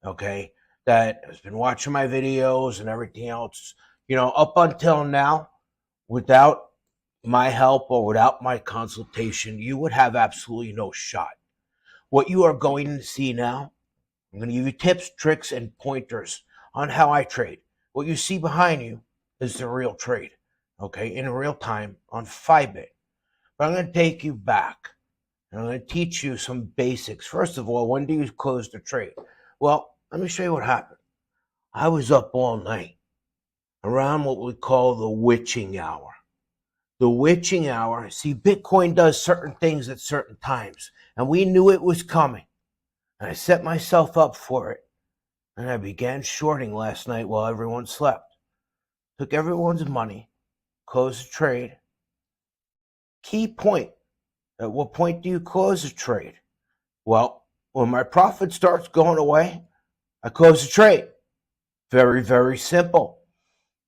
okay, that has been watching my videos and everything else, up until now, without my help or without my consultation, you would have absolutely no shot. What you are going to see now, I'm going to give you tips, tricks, and pointers on how I trade. What you see behind you is the real trade, okay, in real time on Fibit. But I'm going to take you back. And I'm going to teach you some basics. First of all, when do you close the trade? Well, let me show you what happened. I was up all night around what we call the witching hour. The witching hour, see, Bitcoin does certain things at certain times, and we knew it was coming. And I set myself up for it, and I began shorting last night while everyone slept. Took everyone's money, closed the trade. Key point, at what point do you close a trade? Well, when my profit starts going away, I close the trade. Very, very simple.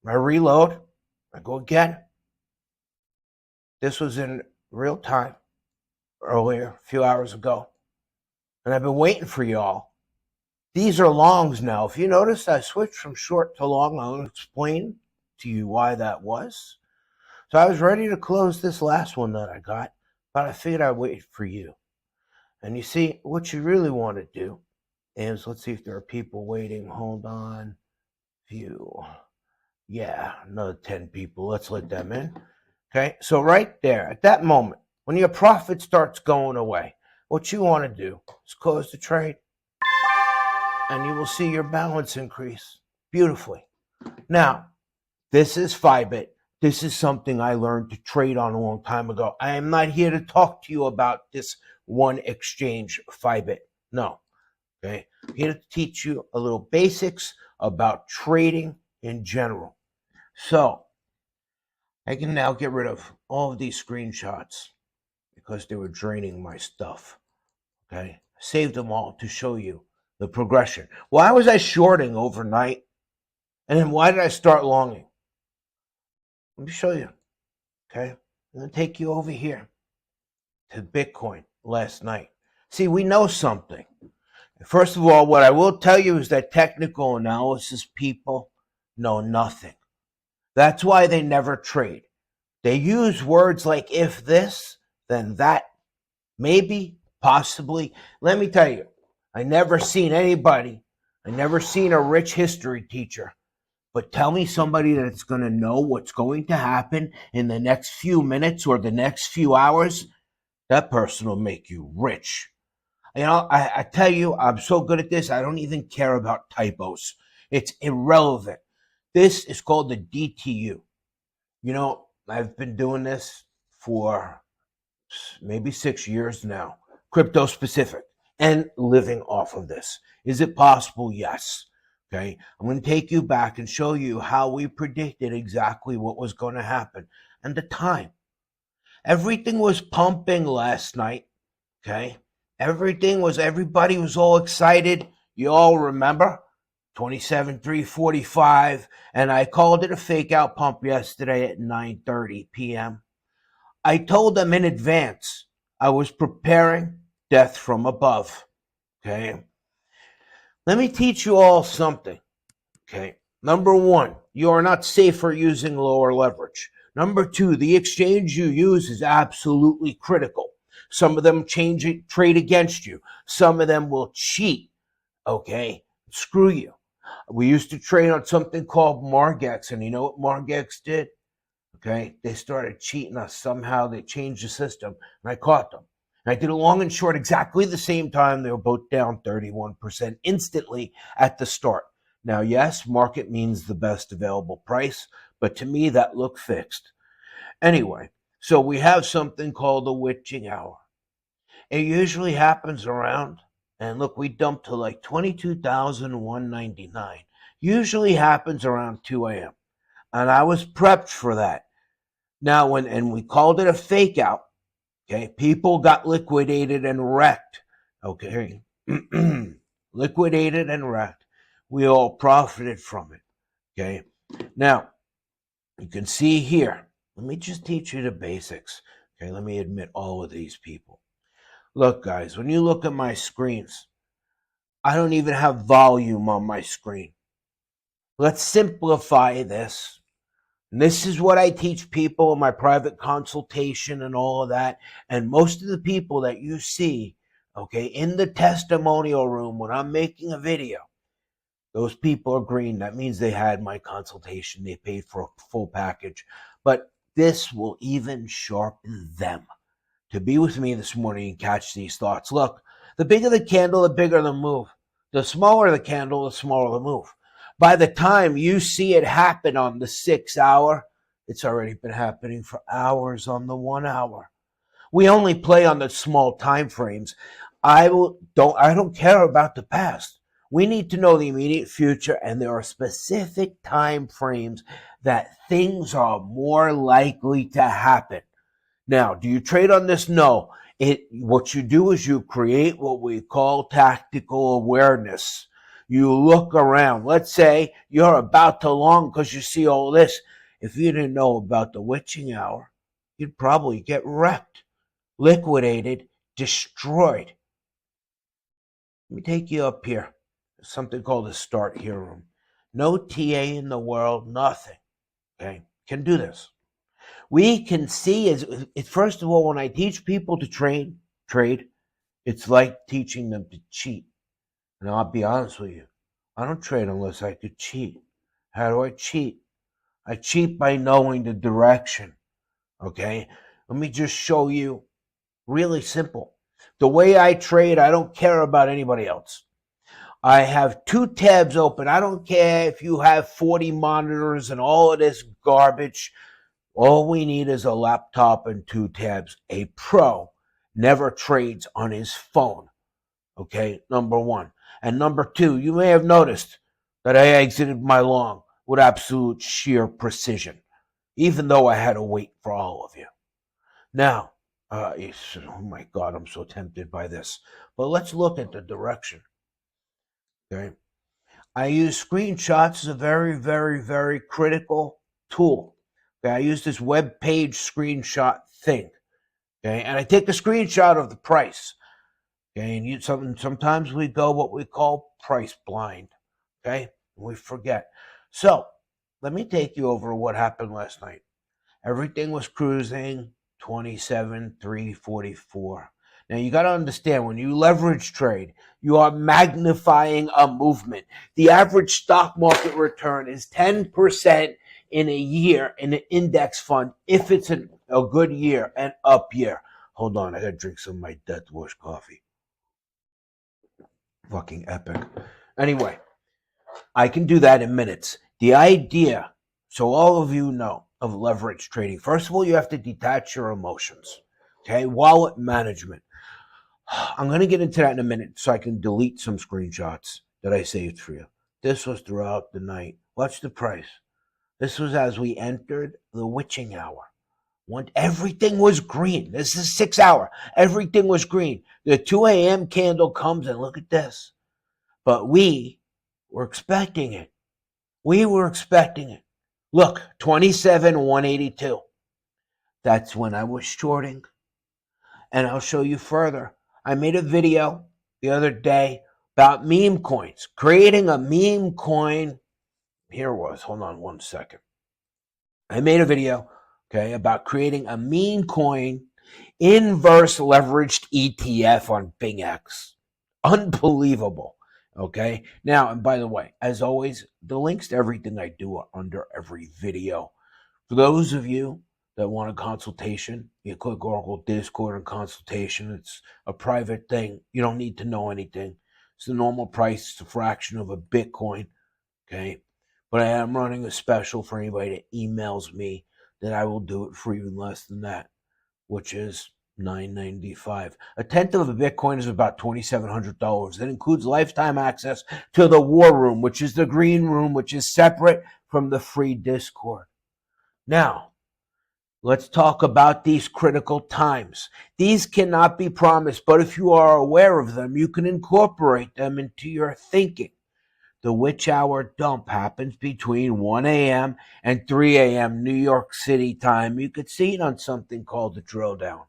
I reload. I go again. This was in real time earlier, a few hours ago. And I've been waiting for y'all. These are longs now. If you notice, I switched from short to long. I'll explain to you why that was. So I was ready to close this last one that I got, but I figured I'd wait for you. And you see, what you really want to do is, let's see if there are people waiting. Hold on. View. Yeah, another 10 people. Let's let them in. Okay, so right there, at that moment, when your profit starts going away, what you want to do is close the trade, and you will see your balance increase beautifully. Now, this is Fibit. This is something I learned to trade on a long time ago. I am not here to talk to you about this one exchange, Fibit. No. Okay, I'm here to teach you a little basics about trading in general. So, I can now get rid of all of these screenshots because they were draining my stuff. Okay, saved them all to show you the progression. Why was I shorting overnight? And then why did I start longing? Let me show you. Okay, I'm going to take you over here to Bitcoin last night. See, we know something. First of all, what I will tell you is that technical analysis people know nothing. That's why they never trade. They use words like if this, then that, maybe, possibly. Let me tell you, I never seen a rich history teacher, but tell me somebody that's going to know what's going to happen in the next few minutes or the next few hours. That person will make you rich. I tell you, I'm so good at this, I don't even care about typos. It's irrelevant. This is called the DTU. I've been doing this for maybe 6 years now, crypto specific, and living off of this. Is it possible? Yes. Okay. I'm going to take you back and show you how we predicted exactly what was going to happen and the time. Everything was pumping last night. Okay. Everybody was all excited. You all remember 27,345, and I called it a fake out pump yesterday at 9:30 p.m. I told them in advance I was preparing death from above. Okay. Let me teach you all something. Okay. Number one, you are not safer using lower leverage. Number two, the exchange you use is absolutely critical. Some of them trade against you. Some of them will cheat. Okay. Screw you. We used to trade on something called Margex, and you know what Margex did? Okay, they started cheating us. Somehow they changed the system, and I caught them. And I did a long and short exactly the same time. They were both down 31% instantly at the start. Now, yes, market means the best available price, but to me that looked fixed. Anyway, so we have something called the witching hour. It usually happens around, and look, we dumped to like 22,199. Usually happens around 2 a.m. And I was prepped for that. Now, and we called it a fake out. Okay, people got liquidated and wrecked. Okay, liquidated and wrecked. We all profited from it. Okay, now you can see here. Let me just teach you the basics. Okay, let me admit all of these people. Look, guys, when you look at my screens, I don't even have volume on my screen. Let's simplify this. And this is what I teach people in my private consultation and all of that. And most of the people that you see, okay, in the testimonial room when I'm making a video, those people are green. That means they had my consultation. They paid for a full package. But this will even sharpen them to be with me this morning and catch these thoughts. Look, the bigger the candle, the bigger the move. The smaller the candle, the smaller the move. By the time you see it happen on the 6 hour, it's already been happening for hours on the 1 hour. We only play on the small time frames. I don't care about the past. We need to know the immediate future, and there are specific time frames that things are more likely to happen. Now, do you trade on this? No. What you do is you create what we call tactical awareness. You look around. Let's say you're about to long because you see all this. If you didn't know about the witching hour, you'd probably get wrecked, liquidated, destroyed. Let me take you up here. There's something called the Start Here room. No TA in the world, nothing. Okay, can do this. We can see first of all, when I teach people to trade, it's like teaching them to cheat. And I'll be honest with you, I don't trade unless I could cheat. How do I cheat? I cheat by knowing the direction. Okay, let me just show you. Really simple. The way I trade, I don't care about anybody else. I have 2 tabs open. I don't care if you have 40 monitors and all of this garbage. All we need is a laptop and 2 tabs. A pro never trades on his phone. Okay, number 1. And number 2, you may have noticed that I exited my long with absolute sheer precision, even though I had to wait for all of you. Now, oh my God, I'm so tempted by this. But let's look at the direction. Okay. I use screenshots as a very, very, very critical tool. Okay. I use this web page screenshot thing. Okay. And I take a screenshot of the price. Okay. And sometimes we go what we call price blind. Okay. And we forget. So let me take you over what happened last night. Everything was cruising 27,344. Now you got to understand, when you leverage trade, you are magnifying a movement. The average stock market return is 10% in a year in an index fund if it's a good year, an up year. Hold on, I got to drink some of my Death Wish coffee. Fucking epic. Anyway, I can do that in minutes. The idea, so all of you know, of leverage trading. First of all, you have to detach your emotions. Okay, wallet management. I'm going to get into that in a minute so I can delete some screenshots that I saved for you. This was throughout the night. Watch the price. This was as we entered the witching hour. When everything was green. This is 6 hour. Everything was green. The 2 a.m. candle comes and look at this. But we were expecting it. We were expecting it. Look, 27,182. That's when I was shorting. And I'll show you further. I made a video the other day about meme coins. Creating a meme coin. Here was, hold on 1 second. I made a video, okay, about creating a meme coin inverse leveraged ETF on BingX. Unbelievable. Okay. Now, and by the way, as always, the links to everything I do are under every video. For those of you that want a consultation, you click Oracle Discord and consultation. It's a private thing. You don't need to know anything. It's the normal price. It's a fraction of a Bitcoin. Okay. But I am running a special for anybody that emails me that I will do it for even less than that, which is $9.95. A tenth of a Bitcoin is about $2,700. That includes lifetime access to the war room, which is the green room, which is separate from the free Discord. Now, let's talk about these critical times. These cannot be promised, but if you are aware of them, you can incorporate them into your thinking. The witch hour dump happens between 1 a.m. and 3 a.m. New York City time. You could see it on something called the drill down.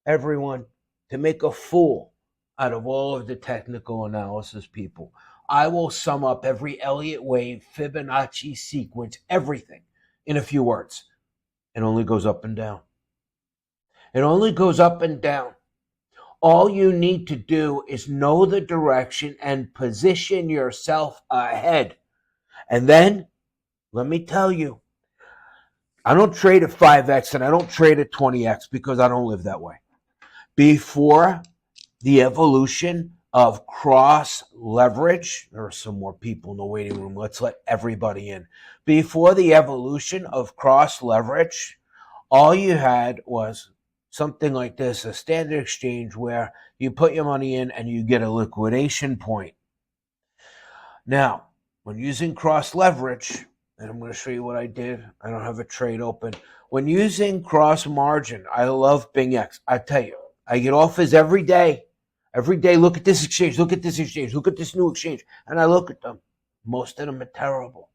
Everyone, to make a fool out of all of the technical analysis people. I will sum up every Elliott wave, Fibonacci sequence, everything in a few words. It only goes up and down. It only goes up and down. All you need to do is know the direction and position yourself ahead. And then, let me tell you, I don't trade at 5x and I don't trade at 20x because I don't live that way. Before the evolution of cross leverage, there are some more people in the waiting room. Let's let everybody in. Before the evolution of cross leverage, all you had was something like this, a standard exchange where you put your money in and you get a liquidation point. Now, when using cross leverage, and I'm going to show you what I did. I don't have a trade open. When using cross margin, I love BingX. I tell you, I get offers every day. Every day, look at this exchange, look at this exchange, look at this new exchange. And I look at them. Most of them are terrible.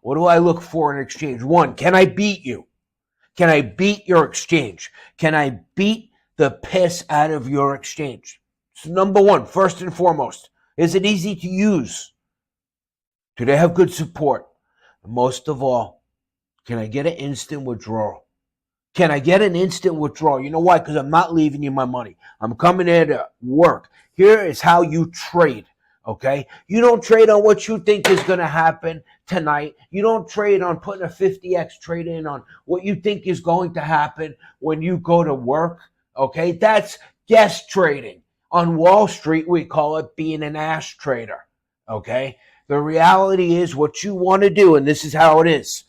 What do I look for in exchange? One, can I beat you? Can I beat your exchange? Can I beat the piss out of your exchange? So number one, first and foremost, is it easy to use? Do they have good support? And most of all, can I get an instant withdrawal? Can I get an instant withdrawal? You know why? Because I'm not leaving you my money. I'm coming here to work. Here is how you trade, okay? You don't trade on what you think is going to happen tonight. You don't trade on putting a 50x trade in on what you think is going to happen when you go to work, okay? That's guess trading. On Wall Street, we call it being an ass trader, okay? The reality is what you want to do, and this is how it is.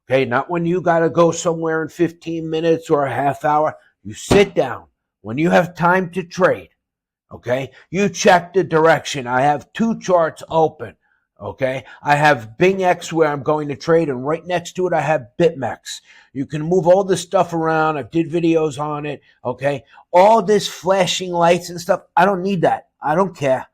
Okay, not when you got to go somewhere in 15 minutes or a half hour. You sit down. When you have time to trade, okay, you check the direction. I have two charts open, okay. I have BingX where I'm going to trade, and right next to it I have BitMEX. You can move all this stuff around. I did videos on it, okay. All this flashing lights and stuff, I don't need that. I don't care.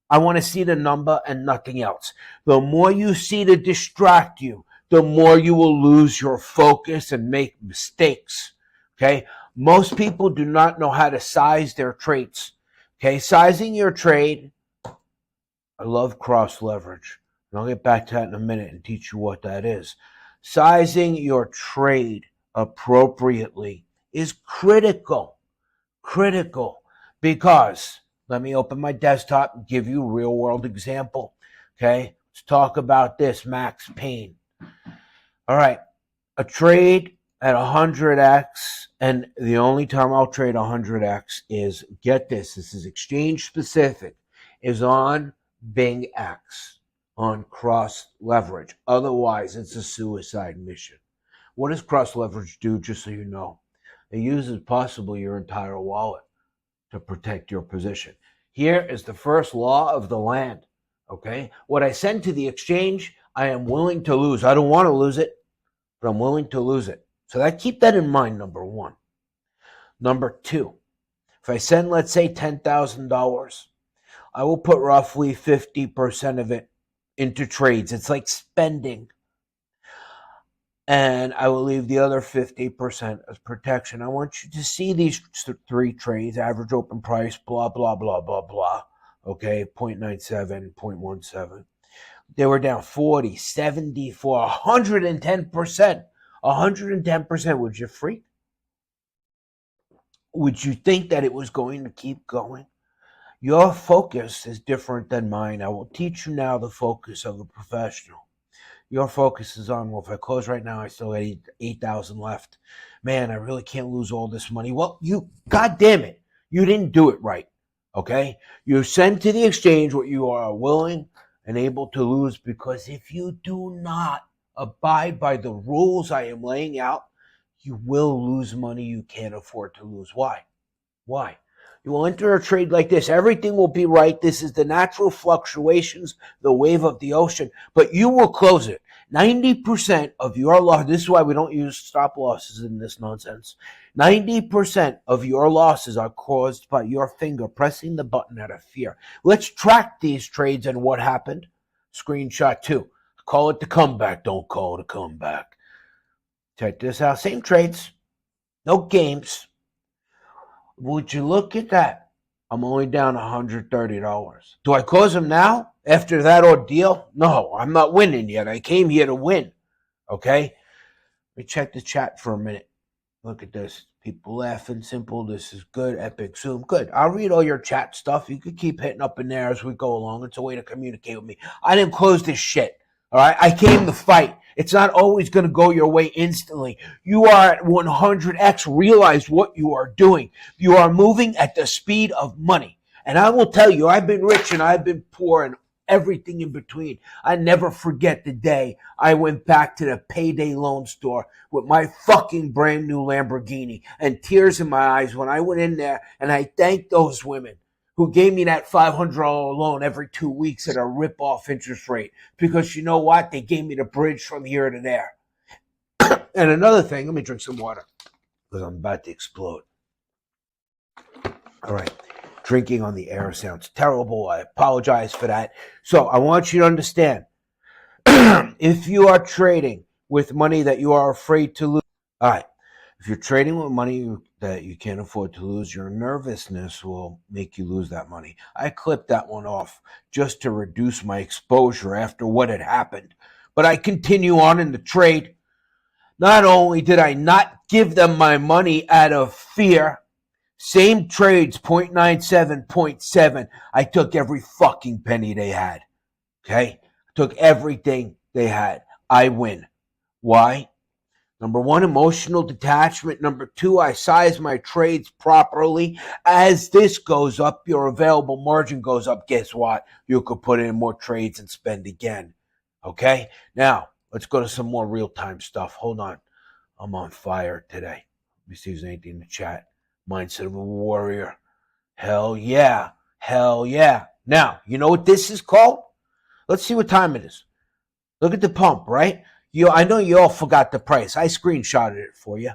I want to see the number and nothing else. The more you see to distract you, the more you will lose your focus and make mistakes, okay? Most people do not know how to size their trades, okay? Sizing your trade, I love cross leverage. And I'll get back to that in a minute and teach you what that is. Sizing your trade appropriately is critical, because, let me open my desktop and give you a real world example, okay? Let's talk about this, Max Payne. All right, a trade at 100x, and the only time I'll trade 100x is, get this, this is exchange specific, is on BingX, on cross leverage. Otherwise, it's a suicide mission. What does cross leverage do, just so you know? It uses possibly your entire wallet to protect your position. Here is the first law of the land, okay? What I send to the exchange, I am willing to lose. I don't want to lose it, but I'm willing to lose it. So keep that in mind, number one. Number two, if I send, let's say, $10,000, I will put roughly 50% of it into trades. It's like spending. And I will leave the other 50% as protection. I want you to see these three trades, average open price, blah, blah, blah, blah, blah. Okay, 0.97, 0.17. They were down 40, 74, 110%. 110%. Would you freak? Would you think that it was going to keep going? Your focus is different than mine. I will teach you now the focus of a professional. Your focus is on, well, if I close right now, I still got 8,000 left. Man, I really can't lose all this money. Well, God damn it, you didn't do it right, okay? You send to the exchange what you are willing and able to lose, because if you do not abide by the rules I am laying out, you will lose money you can't afford to lose. Why? You will enter a trade like this. Everything will be right. This is the natural fluctuations, the wave of the ocean, but you will close it. 90% of your loss, this is why we don't use stop losses in this nonsense. 90% of your losses are caused by your finger pressing the button out of fear. Let's track these trades and what happened. Screenshot 2. Call it the comeback. Don't call it a comeback. Check this out. Same trades. No games. Would you look at that? I'm only down $130. Do I close them now after that ordeal? No, I'm not winning yet. I came here to win. Okay? Let me check the chat for a minute. Look at this. People laughing. Simple. This is good. Epic Zoom. Good. I'll read all your chat stuff. You could keep hitting up in there as we go along. It's a way to communicate with me. I didn't close this shit. All right? I came to fight. It's not always going to go your way instantly. You are at 100x. Realize what you are doing. You are moving at the speed of money. And I will tell you, I've been rich and I've been poor and everything in between. I never forget the day I went back to the payday loan store with my fucking brand new Lamborghini and tears in my eyes when I went in there and I thanked those women who gave me that $500 loan every 2 weeks at a rip-off interest rate. Because you know what? They gave me the bridge from here to there. And another thing, let me drink some water because I'm about to explode. All right. Drinking on the air sounds terrible. I apologize for that. So I want you to understand, if you are trading with money that you are afraid to lose, all right, if you're trading with money that you can't afford to lose, your nervousness will make you lose that money. I clipped that one off just to reduce my exposure after what had happened. But I continue on in the trade. Not only did I not give them my money out of fear, same trades, 0.97, 0.7. I took every fucking penny they had. Okay? I took everything they had. I win. Why? Number one, emotional detachment. Number two, I size my trades properly. As this goes up, your available margin goes up. Guess what? You could put in more trades and spend again. Okay? Now, let's go to some more real-time stuff. Hold on. I'm on fire today. Let me see if there's anything in the chat. Mindset of a warrior. Hell yeah. Hell yeah. Now, you know what this is called? Let's see what time it is. Look at the pump, right? I know you all forgot the price. I screenshotted it for you.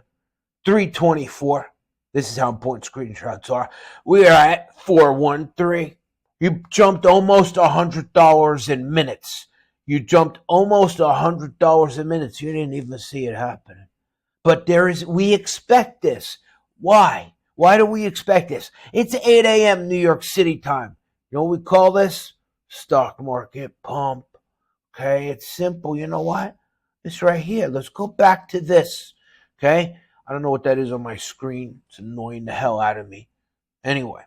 324. This is how important screenshots are. We are at 413. You jumped almost $100 in minutes. You jumped almost $100 in minutes. You didn't even see it happening. But we expect this. Why? Why do we expect this? It's 8 a.m. New York City time. You know what we call this? Stock market pump. Okay, it's simple. You know what? It's right here. Let's go back to this. Okay? I don't know what that is on my screen. It's annoying the hell out of me. Anyway.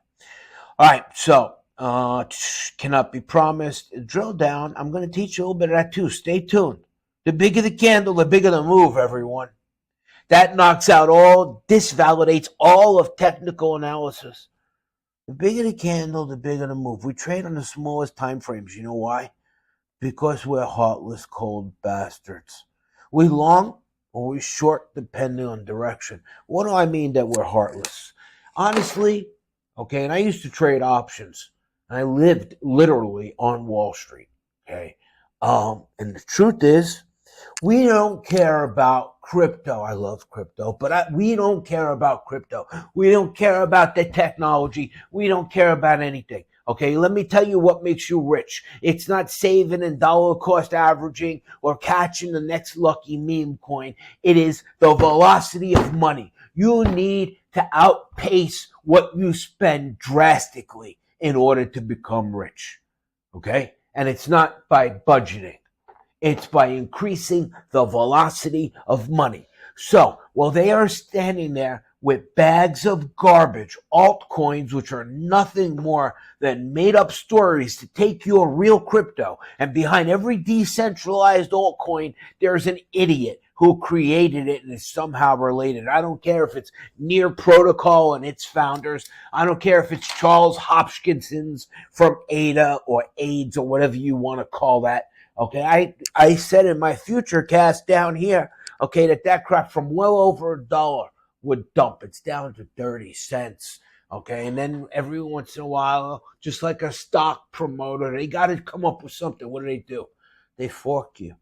All right, so cannot be promised. Drill down. I'm going to teach you a little bit of that too. Stay tuned. The bigger the candle, the bigger the move, everyone. That knocks out disvalidates all of technical analysis. The bigger the candle, the bigger the move. We trade on the smallest time frames. You know why? Because we're heartless, cold bastards. We long or we short depending on direction. What do I mean that we're heartless? Honestly, okay, and I used to trade options. And I lived literally on Wall Street, okay? And the truth is, we don't care about crypto. I love crypto, but we don't care about crypto. We don't care about the technology. We don't care about anything. Okay, let me tell you what makes you rich. It's not saving and dollar cost averaging or catching the next lucky meme coin. It is the velocity of money. You need to outpace what you spend drastically in order to become rich. Okay, and it's not by budgeting. It's by increasing the velocity of money. So while they are standing there with bags of garbage, altcoins, which are nothing more than made-up stories to take your real crypto, and behind every decentralized altcoin, there's an idiot who created it and is somehow related. I don't care if it's Near Protocol and its founders. I don't care if it's Charles Hopkinson's from ADA or AIDS or whatever you want to call that. Okay, I said in my future cast down here, okay, that crap from well over $1 would dump. It's down to 30 cents. Okay, and then every once in a while, just like a stock promoter, they got to come up with something. What do? They fork you.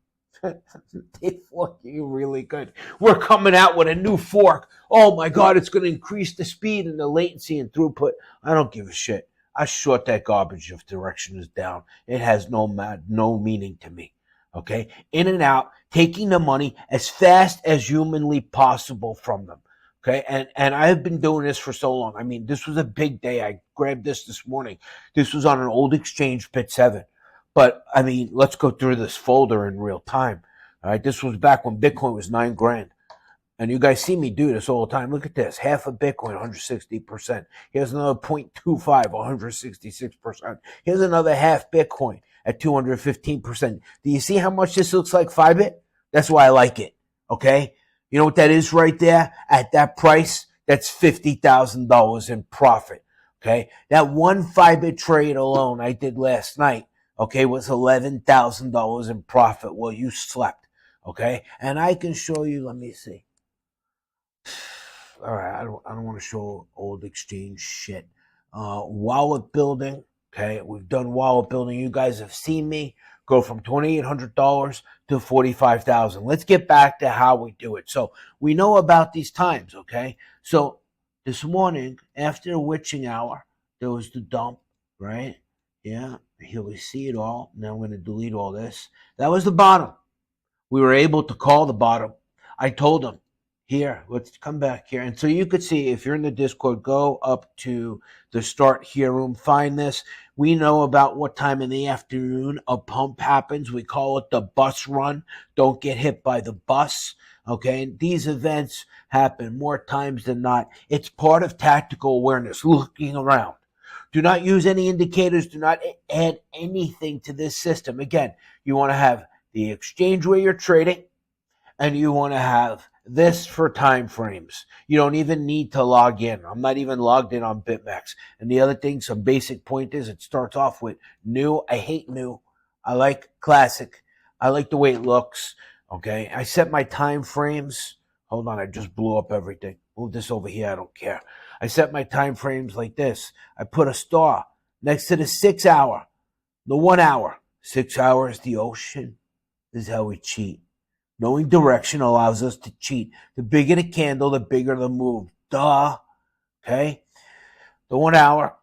They fork you really good. We're coming out with a new fork. Oh my God, it's going to increase the speed and the latency and throughput. I don't give a shit. I short that garbage if direction is down. It has no meaning to me. Okay? In and out, taking the money as fast as humanly possible from them. Okay, and I have been doing this for so long. I mean, this was a big day. I grabbed this morning. This was on an old exchange, Pit 7. But I mean, let's go through this folder in real time. All right, this was back when Bitcoin was 9 grand. And you guys see me do this all the time. Look at this. Half of Bitcoin, 160%. Here's another 0.25, 166%. Here's another half Bitcoin at 215%. Do you see how much this looks like Fibit? That's why I like it. Okay? You know what that is right there? At that price, that's $50,000 in profit. Okay? That one Fibit trade alone I did last night, okay, was $11,000 in profit. Well, you slept. Okay? And I can show you, let me see. All right, I don't want to show old exchange shit. Wallet building. Okay, we've done wallet building. You guys have seen me go from $2,800 to $45,000. Let's get back to how we do it. So we know about these times. Okay, so this morning after the witching hour, there was the dump, right? Yeah, here we see it all. Now I'm going to delete all this. That was the bottom. We were able to call the bottom. I told them, here, let's come back here. And so you could see, if you're in the Discord, go up to the start here room, find this. We know about what time in the afternoon a pump happens. We call it the bus run. Don't get hit by the bus. Okay, and these events happen more times than not. It's part of tactical awareness, looking around. Do not use any indicators. Do not add anything to this system. Again, you want to have the exchange where you're trading, and you want to have this for time frames. You don't even need to log in. I'm not even logged in on BitMEX. And the other thing, some basic pointers, it starts off with new. I hate new. I like classic. I like the way it looks. Okay. I set my time frames. Hold on. I just blew up everything. Move this over here. I don't care. I set my time frames like this. I put a star next to the 6 hour, the 1 hour. 6 hours, the ocean. This is how we cheat. Knowing direction allows us to cheat. The bigger the candle, the bigger the move. Duh. Okay? The 1 hour.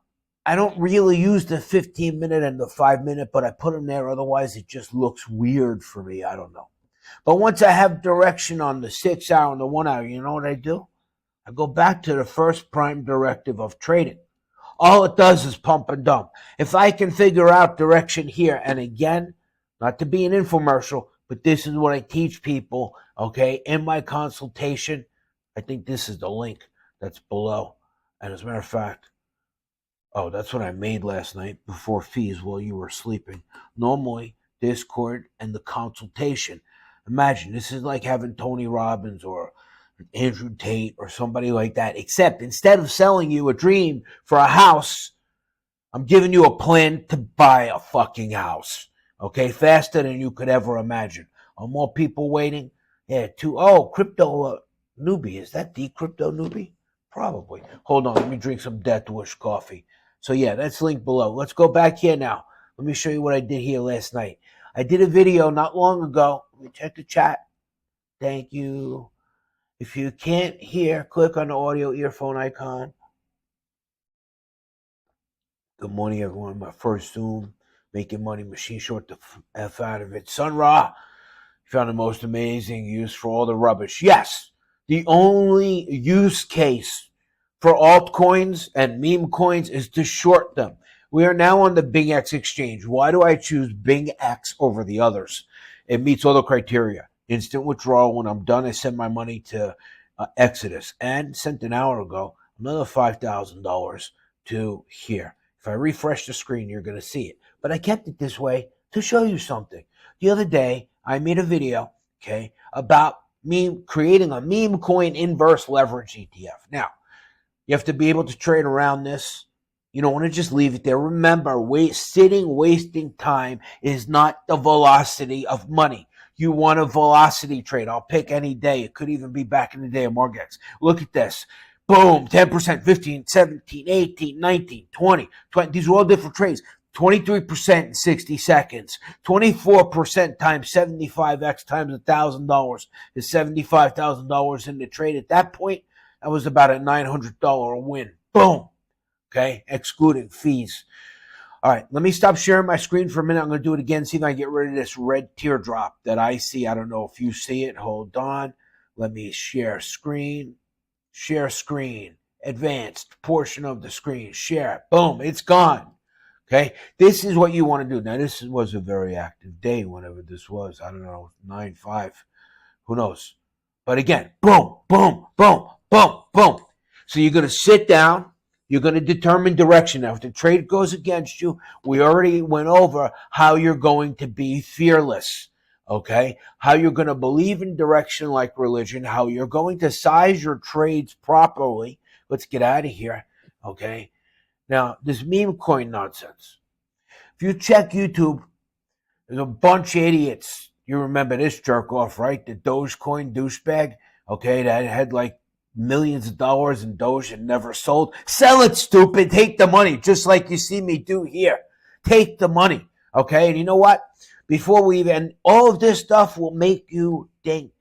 I don't really use the 15-minute and the 5-minute, but I put them there. Otherwise, it just looks weird for me. I don't know. But once I have direction on the 6 hour and the 1 hour, you know what I do? I go back to the first prime directive of trading. All it does is pump and dump. If I can figure out direction here, and again, not to be an infomercial, but this is what I teach people, okay, in my consultation. I think this is the link that's below. And as a matter of fact, oh, that's what I made last night before fees while you were sleeping. Normally, Discord and the consultation. Imagine, this is like having Tony Robbins or Andrew Tate or somebody like that, except instead of selling you a dream for a house, I'm giving you a plan to buy a fucking house. Okay, faster than you could ever imagine. Are more people waiting? Yeah, crypto newbie. Is that the crypto newbie? Probably. Hold on, let me drink some Death Wish coffee. So yeah, that's linked below. Let's go back here now. Let me show you what I did here last night. I did a video not long ago. Let me check the chat. Thank you. If you can't hear, click on the audio earphone icon. Good morning, everyone. My first Zoom. Making money machine, short the F out of it. Sun Ra found the most amazing use for all the rubbish. Yes, the only use case for altcoins and meme coins is to short them. We are now on the BingX exchange. Why do I choose BingX over the others? It meets all the criteria. Instant withdrawal. When I'm done, I send my money to Exodus. And sent an hour ago, another $5,000 to here. If I refresh the screen, you're going to see it. But I kept it this way to show you something. The other day, I made a video, okay, about me creating a meme coin inverse leverage ETF. Now, you have to be able to trade around this. You don't want to just leave it there. Remember, wasting time is not the velocity of money. You want a velocity trade. I'll pick any day. It could even be back in the day of Margex. Look at this. Boom, 10%, 15, 17, 18, 19, 20. These are all different trades. 23% in 60 seconds. 24% times 75x times $1,000 is $75,000 in the trade. At that point, that was about a $900 win. Boom. Okay, excluding fees. All right, let me stop sharing my screen for a minute. I'm going to do it again, see if I can get rid of this red teardrop that I see. I don't know if you see it. Hold on. Let me share screen. share screen, advanced portion of the screen, share, boom, it's gone. Okay, this is what you want to do. Now, this was a very active day, whenever this was. I don't know, 9/5, who knows? But again, boom, boom, boom, boom, boom. So you're going to sit down. You're going to determine direction. Now, if the trade goes against you, we already went over how you're going to be fearless. Okay, how you're going to believe in direction like religion, how you're going to size your trades properly. Let's get out of here. Okay. Now, this meme coin nonsense. If you check YouTube, there's a bunch of idiots. You remember this jerk off, right? The Dogecoin douchebag, okay, that had like millions of dollars in Doge and never sold. Sell it, stupid. Take the money, just like you see me do here. Take the money, okay? And you know what? Before we even, all of this stuff will make you think,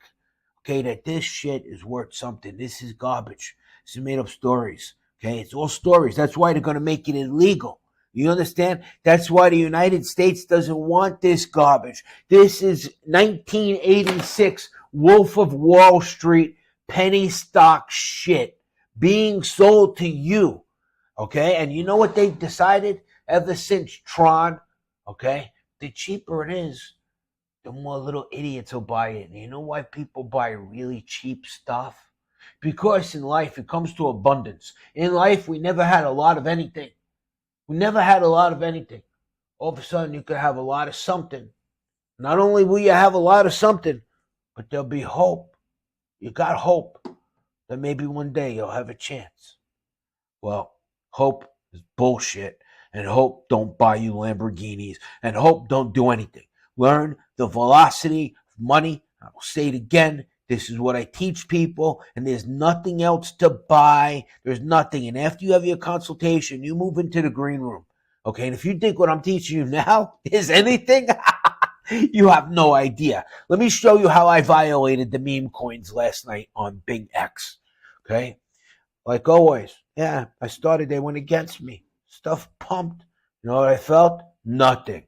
okay, that this shit is worth something. This is garbage. This is made up stories. Okay, it's all stories. That's why they're going to make it illegal. You understand? That's why the United States doesn't want this garbage. This is 1986 Wolf of Wall Street penny stock shit being sold to you. Okay, and you know what they've decided ever since Tron? Okay, the cheaper it is, the more little idiots will buy it. And you know why people buy really cheap stuff? Because in life, it comes to abundance. In life, we never had a lot of anything. We never had a lot of anything. All of a sudden, you could have a lot of something. Not only will you have a lot of something, but there'll be hope. You got hope that maybe one day you'll have a chance. Well, hope is bullshit. And hope don't buy you Lamborghinis. And hope don't do anything. Learn the velocity of money. I will say it again. This is what I teach people, and there's nothing else to buy. There's nothing. And after you have your consultation, you move into the green room. Okay, and if you think what I'm teaching you now is anything, you have no idea. Let me show you how I violated the meme coins last night on Big X. Okay, like always, yeah, I started, they went against me. Stuff pumped. You know what I felt? Nothing.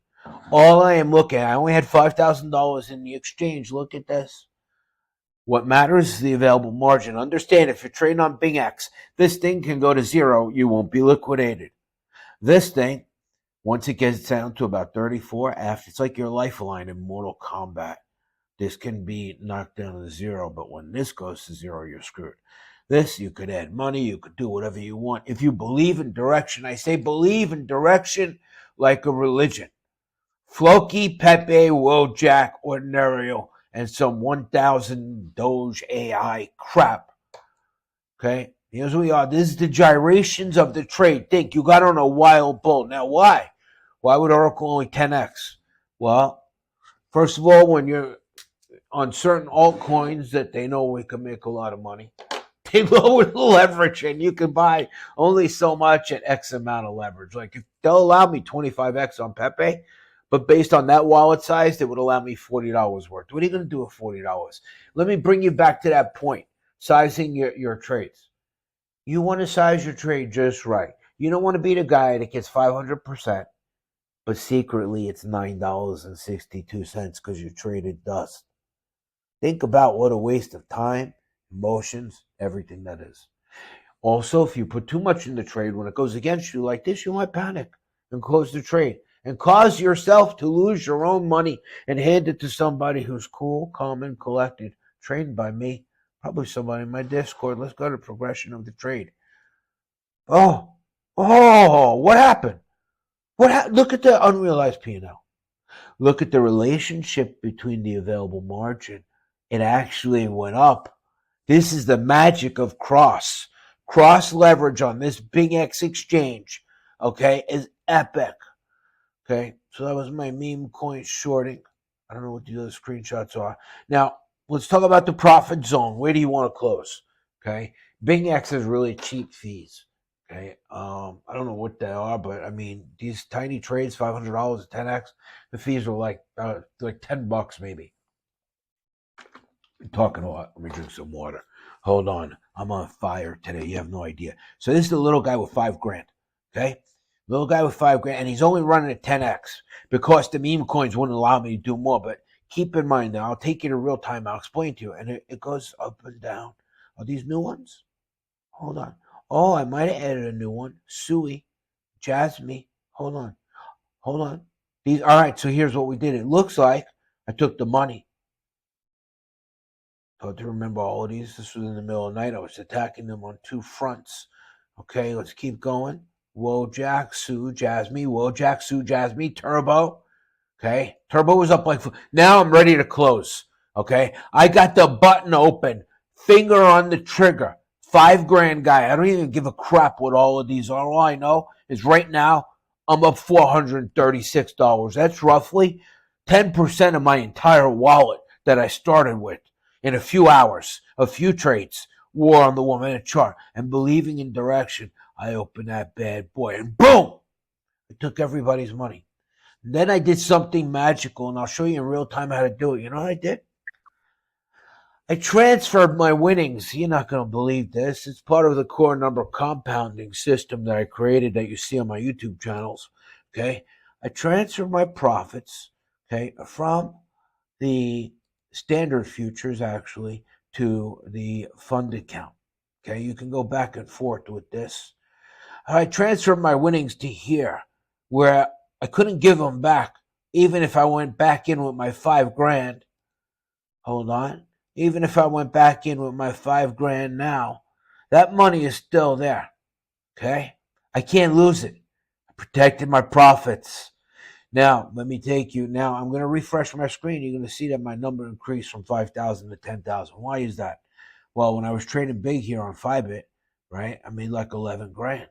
All I am looking at, I only had $5,000 in the exchange. Look at this. What matters is the available margin. Understand, if you're trading on Big X, this thing can go to zero. You won't be liquidated. This thing, once it gets down to about 34, after, it's like your lifeline in Mortal Kombat. This can be knocked down to zero, but when this goes to zero, you're screwed. This, you could add money. You could do whatever you want. If you believe in direction, I say believe in direction like a religion. Floki, Pepe, Wojak, Ordinario, and some 1,000 Doge AI crap. Okay? Here's what we are. This is the gyrations of the trade. Think, you got on a wild bull. Now, why? Why would Oracle only 10x? Well, first of all, when you're on certain altcoins that they know we can make a lot of money, they lower the leverage, and you can buy only so much at X amount of leverage. Like, if they'll allow me 25x on Pepe, but based on that wallet size, they would allow me $40 worth. What are you going to do with $40? Let me bring you back to that point, sizing your trades. You want to size your trade just right. You don't want to be the guy that gets 500%, but secretly it's $9.62 because you traded dust. Think about what a waste of time, emotions, everything that is. Also, if you put too much in the trade, when it goes against you like this, you might panic and close the trade and cause yourself to lose your own money and hand it to somebody who's cool, calm, and collected, trained by me, probably somebody in my Discord. Let's go to progression of the trade. Oh, what happened? Look at the unrealized P&L. Look at the relationship between the available margin. It actually went up. This is the magic of cross leverage on this Big X exchange, okay, is epic. Okay, so that was my meme coin shorting. I don't know what the other screenshots are. Now, let's talk about the profit zone. Where do you want to close? Okay, Big X has really cheap fees. Okay, I don't know what they are, but I mean, these tiny trades, $500 at 10x, the fees are like $10 maybe. I'm talking a lot. Let me drink some water. Hold on, I'm on fire today. You have no idea. So this is the little guy with $5,000. Okay. Little guy with $5,000, and he's only running at 10x because the meme coins wouldn't allow me to do more. But keep in mind, now I'll take you to real time. I'll explain to you, and it goes up and down. Are these new ones? Hold on. Oh, I might have added a new one. Suey, Jasmine. Hold on. Hold on. These. All right. So here's what we did. It looks like I took the money. So to remember all of these, this was in the middle of the night. I was attacking them on two fronts. Okay, let's keep going. Wojak, Sue, Jasmine. Wojak, Sue, Jasmine. Turbo. Okay, Turbo was up like. Now I'm ready to close. Okay, I got the button open. Finger on the trigger. $5,000 guy. I don't even give a crap what all of these are. All I know is right now I'm up $436. That's roughly 10% of my entire wallet that I started with in a few hours, a few trades. War on the 1 minute chart and believing in direction. I opened that bad boy and boom! I took everybody's money. And then I did something magical, and I'll show you in real time how to do it. You know what I did? I transferred my winnings. You're not going to believe this. It's part of the core number compounding system that I created that you see on my YouTube channels. Okay. I transferred my profits, okay, from the standard futures actually to the fund account. Okay. You can go back and forth with this. I transferred my winnings to here where I couldn't give them back even if I went back in with my $5,000. Hold on. Even if I went back in with my $5,000 now, that money is still there. Okay? I can't lose it. I protected my profits. Now, let me take you. Now, I'm going to refresh my screen. You're going to see that my number increased from 5,000 to 10,000. Why is that? Well, when I was trading big here on Fibit, right, I made like 11,000.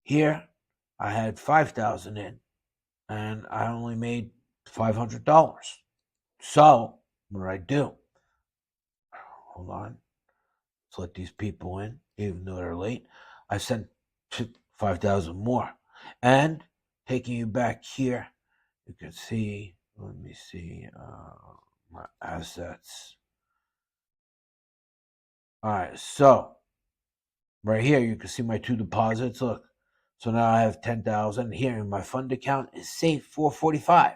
Here, I had 5,000 in, and I only made $500. So, what did I do? Hold on. Let's let these people in, even though they're late. I sent 5,000 more. And taking you back here, you can see, let me see, my assets. All right, so right here, you can see my two deposits. Look, so now I have 10,000 here, and my fund account is safe 445.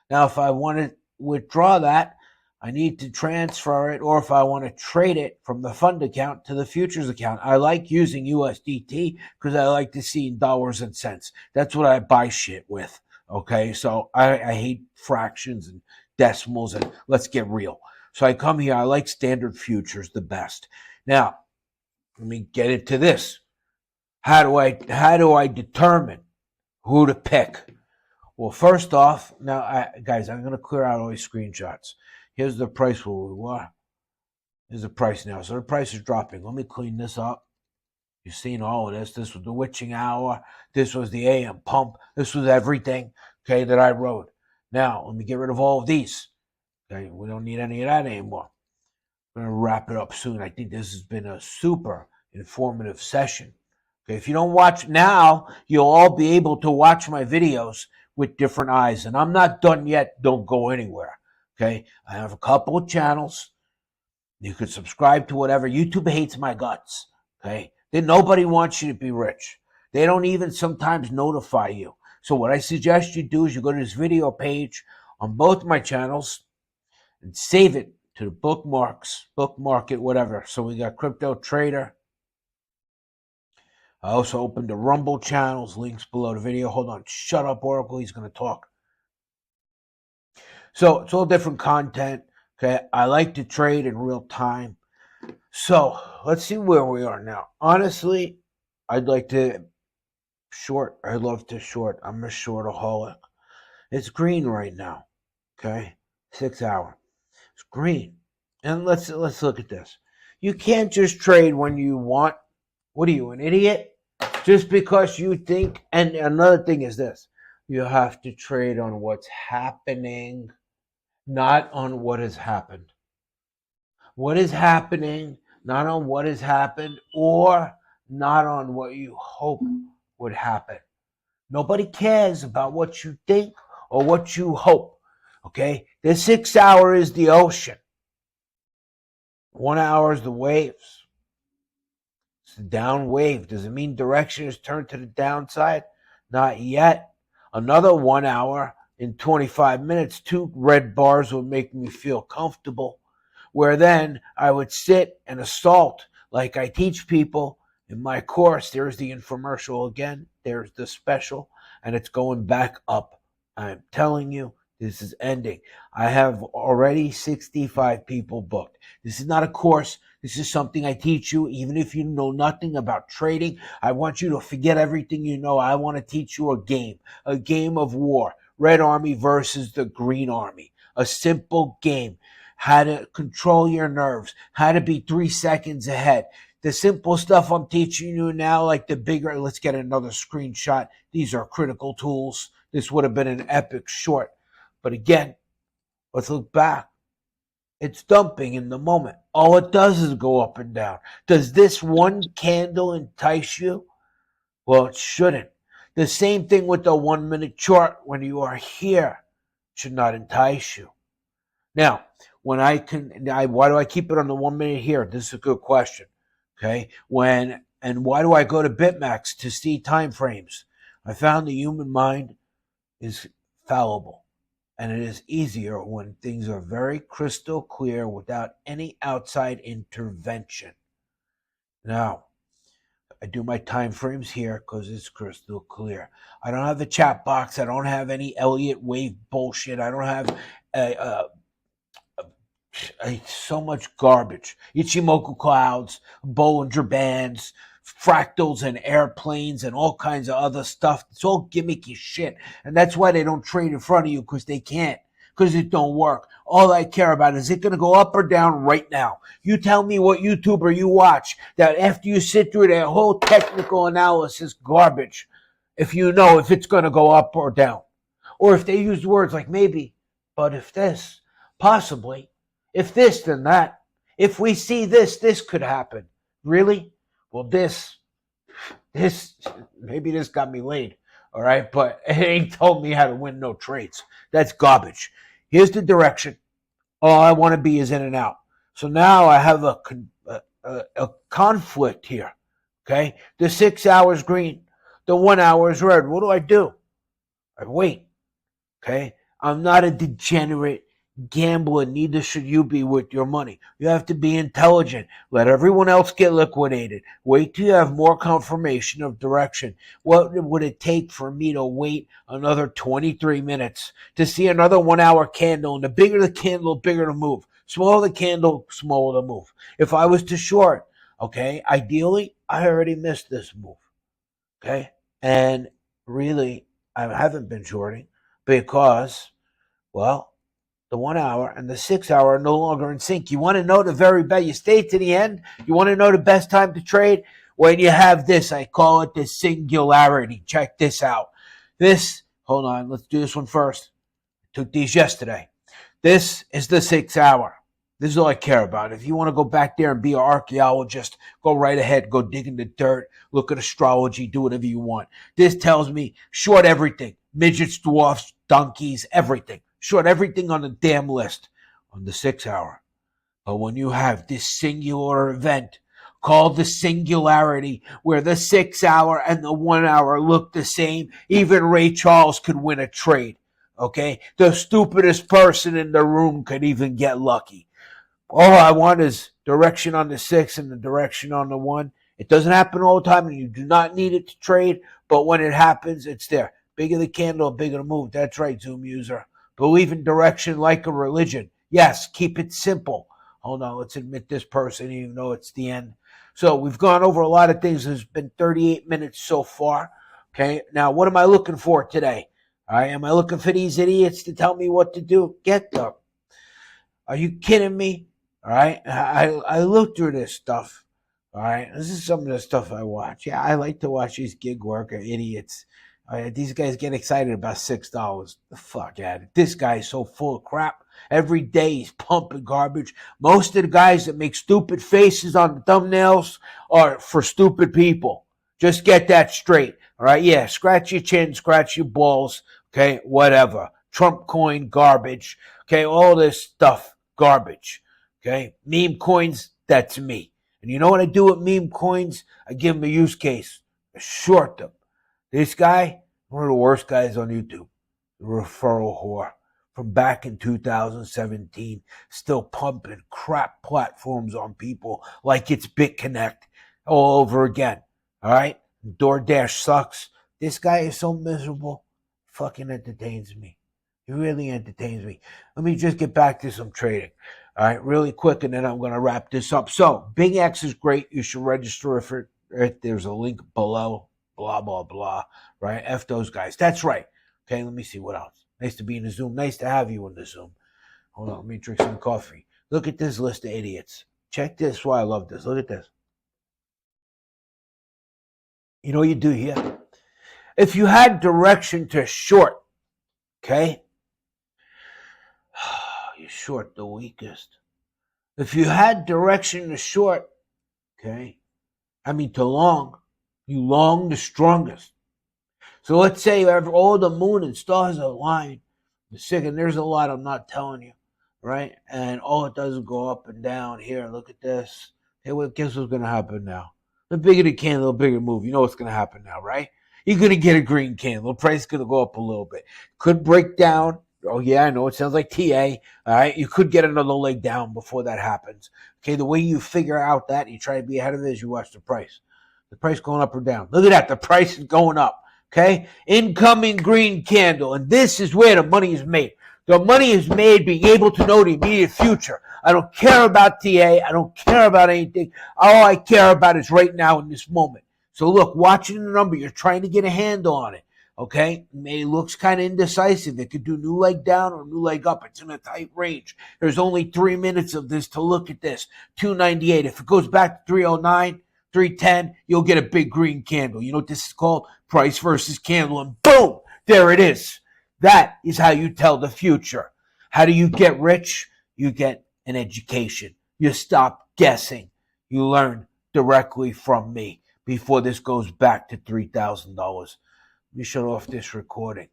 Now, if I want to withdraw that, I need to transfer it, or if I want to trade it from the fund account to the futures account. I like using USDT because I like to see dollars and cents. That's what I buy shit with. Okay, so I hate fractions and decimals, and let's get real. So I come here. I like standard futures the best. Now, let me get into this. How do I determine who to pick? Well, first off, now, guys, I'm going to clear out all these screenshots. Here's the price where we were. Here's the price now. So the price is dropping. Let me clean this up. You've seen all of this. This was the witching hour. This was the AM pump. This was everything, okay, that I wrote. Now, let me get rid of all of these. Okay, we don't need any of that anymore. I'm going to wrap it up soon. I think this has been a super informative session. Okay, if you don't watch now, you'll all be able to watch my videos with different eyes. And I'm not done yet. Don't go anywhere. Okay, I have a couple of channels. You could subscribe to whatever. YouTube hates my guts. Okay, then nobody wants you to be rich. They don't even sometimes notify you. So what I suggest you do is you go to this video page on both my channels and save it to the bookmarks, bookmark it, whatever. So we got Crypto Trader. I also opened the Rumble channels, links below the video. Hold on, shut up, Oracle. He's going to talk. So it's all different content. Okay, I like to trade in real time. So let's see where we are now. Honestly, I'd like to short. I love to short. I'm a shortaholic. It's green right now. Okay, 6 hour. It's green. And let's look at this. You can't just trade when you want. What are you, an idiot? Just because you think. And another thing is this. You have to trade on what's happening, not on what has happened. What is happening, not on what has happened, or not on what you hope would happen. Nobody cares about what you think or what you hope. Okay? The 6 hour is the ocean. 1 hour is the waves. It's the down wave. Does it mean direction is turned to the downside? Not yet. Another 1 hour in 25 minutes, 2 red bars would make me feel comfortable, where then I would sit and assault Like I teach people in my course, there's the infomercial again, there's the special, and it's going back up. I'm telling you, this is ending. I have already 65 people booked. This is not a course. This is something I teach you. Even if you know nothing about trading, I want you to forget everything you know. I want to teach you a game of war. Red Army versus the Green Army. A simple game. How to control your nerves. How to be 3 seconds ahead. The simple stuff I'm teaching you now, like the bigger, let's get another screenshot. These are critical tools. This would have been an epic short. But again, let's look back. It's dumping in the moment. All it does is go up and down. Does this one candle entice you? Well, it shouldn't. The same thing with the 1 minute chart when you are here. It should not entice you. Now, why do I keep it on the 1 minute here? This is a good question. Okay. And why do I go to Bitmax to see time frames? I found the human mind is fallible. And it is easier when things are very crystal clear without any outside intervention. Now, I do my time frames here because it's crystal clear. I don't have the chat box. I don't have any Elliott wave bullshit. I don't have so much garbage. Ichimoku clouds, Bollinger Bands, fractals and airplanes and all kinds of other stuff. It's all gimmicky shit. And that's why they don't trade in front of you, because they can't, because it don't work. All I care about is it going to go up or down right now. You tell me what YouTuber you watch that after you sit through that whole technical analysis garbage, if you know if it's going to go up or down. Or if they use words like maybe, but if this, possibly, if this, then that. If we see this, this could happen. Really? Well, this, maybe this got me laid, all right? But it ain't told me how to win no trades. That's garbage. Here's the direction. All I want to be is in and out. So now I have a conflict here, okay? The 6 hours green, the 1 hour is red. What do? I wait, okay? I'm not a degenerate gambler, neither should you be with your money. You have to be intelligent. Let everyone else get liquidated. Wait till you have more confirmation of direction. What would it take for me to wait another 23 minutes to see another 1 hour candle? And the bigger the candle, bigger the move. Smaller the candle, smaller the move. If I was to short, okay, ideally, I already missed this move, okay? And really, I haven't been shorting because, well, the 1 hour and the 6 hour are no longer in sync. You want to know the very best? You stay to the end. You want to know the best time to trade? When you have this, I call it the singularity. Check this out. Hold on, let's do this one first. I took these yesterday. This is the 6 hour. This is all I care about. If you want to go back there and be an archaeologist, go right ahead. Go dig in the dirt. Look at astrology. Do whatever you want. This tells me short everything. Midgets, dwarfs, donkeys, everything. Short everything on the damn list on the 6 hour. But when you have this singular event called the singularity, where the 6 hour and the 1 hour look the same, even Ray Charles could win a trade. Okay? The stupidest person in the room could even get lucky. All I want is direction on the 6 and the direction on the 1. It doesn't happen all the time, and you do not need it to trade, but when it happens, it's there. Bigger the candle, bigger the move. That's right, Zoom user. Believe in direction like a religion. Yes, keep it simple. Hold on, let's admit this person, even though it's the end. So we've gone over a lot of things. It's been 38 minutes so far. Okay, now what am I looking for today? All right, am I looking for these idiots to tell me what to do? Get them. Are you kidding me? All right, I look through this stuff. All right, this is some of the stuff I watch. Yeah, I like to watch these gig worker idiots. These guys get excited about $6. The fuck out of it. This guy is so full of crap. Every day he's pumping garbage. Most of the guys that make stupid faces on the thumbnails are for stupid people. Just get that straight. All right, yeah, scratch your chin, scratch your balls. Okay, whatever. Trump coin, garbage. Okay, all this stuff, garbage. Okay, meme coins, that's me. And you know what I do with meme coins? I give them a use case. I short them. This guy, one of the worst guys on YouTube, the referral whore. from back in 2017, still pumping crap platforms on people like it's BitConnect all over again. All right? DoorDash sucks. This guy is so miserable. Fucking entertains me. He really entertains me. Let me just get back to some trading. All right, really quick, and then I'm going to wrap this up. So, Bing X is great. You should register for it. There's a link below. Blah, blah, blah. Right? F those guys. That's right. Okay, let me see what else. Nice to be in the Zoom. Nice to have you in the Zoom. Hold on, let me drink some coffee. Look at this list of idiots. Check this. Why I love this. Look at this. You know what you do here? If you had direction to short, okay? You short the weakest. If you had direction to short, okay? To long, you long the strongest. So let's say all the moon and stars are aligned. And there's a lot I'm not telling you, right? And all it does is go up and down here. Look at this. Hey, guess what's going to happen now? The bigger the candle, the bigger move. You know what's going to happen now, right? You're going to get a green candle. The price is going to go up a little bit. Could break down. Oh, yeah, I know. It sounds like TA. All right. You could get another leg down before that happens. Okay. The way you figure out that and you try to be ahead of it is you watch the price. The price going up or down. Look at that. The price is going up. Okay. Incoming green candle. And this is where the money is made. The money is made being able to know the immediate future. I don't care about TA. I don't care about anything. All I care about is right now in this moment. So look, watching the number, you're trying to get a handle on it. Okay, it looks kind of indecisive. It could do new leg down or new leg up. It's in a tight range. There's only 3 minutes of this to look at this. 298. If it goes back to 309, 310, you'll get a big green candle. You know what this is called? Price versus candle. And boom, there it is. That is how you tell the future. How do you get rich? You get an education. You stop guessing. You learn directly from me before this goes back to $3,000. Let me shut off this recording.